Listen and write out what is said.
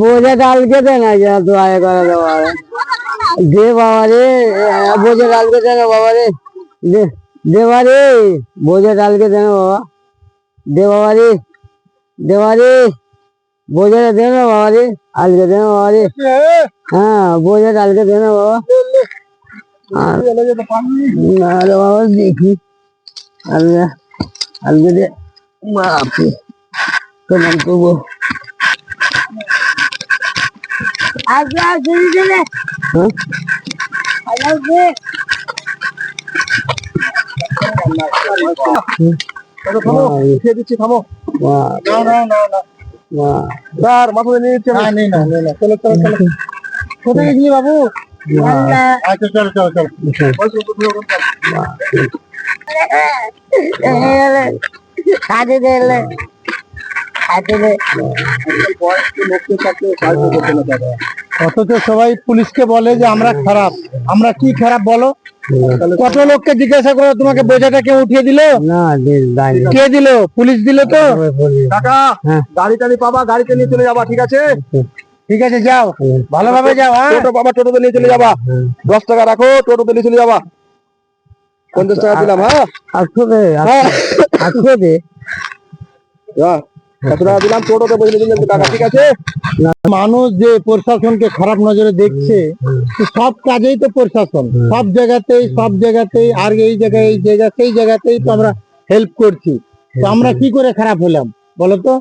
বোঝা ডালকে দে না যা তো আয় করে দে বাবা রে, বোঝা ডালকে দে না বাবা রে, দে দেবা রে, বোঝা ডালকে দে না বাবা, দে বাবা রে, দেবা রে, বোঝাটা দে না বাবা রে, আলকে দে না বাবা রে, হ্যাঁ বোঝা ডালকে দে না বাবা। না রে বাবা দেখি আলকে, আলকে দে বাপরে কেমন করবো। আজকে আর চলে চলে থামো, স্যার মাথা নিয়ে চলো চলো চলো, কোথায় গেছিলি বাবু? আচ্ছা চলো চলো চলো, কাজে দিলে অথচ সবাই পুলিশকে বলে যে আমরা খারাপ, আমরা কি খারাপ বলো? কত লোককে জিজ্ঞাসা করো তোমাকে বোঝাটা কে উঠিয়ে দিল? না কে দিল? পুলিশ দিল তো। কাকা গাড়ি টাড়ি পাবা, গাড়িতে নিয়ে চলে যাবা, ঠিক আছে? ঠিক আছে যাও, ভালোভাবে যাও। হ্যাঁ টোটো পাবা, টোটোতে নিয়ে চলে যাবা, 10 টাকা রাখো, টোটোতে নিয়ে চলে যাবা। 50 টাকা দিলাম। হ্যাঁ আজকে দে কত টাকা দিলাম, টোটোতে বসে দিলেন কাকা, ঠিক আছে? মানুষ যে প্রশাসনকে খারাপ নজরে দেখছে, সব কাজেই তো প্রশাসন, সব জায়গাতেই আর এই জায়গায় এই জায়গা সেই জায়গাতেই তো আমরা হেল্প করছি, তো আমরা কি করে খারাপ হলাম বলো তো?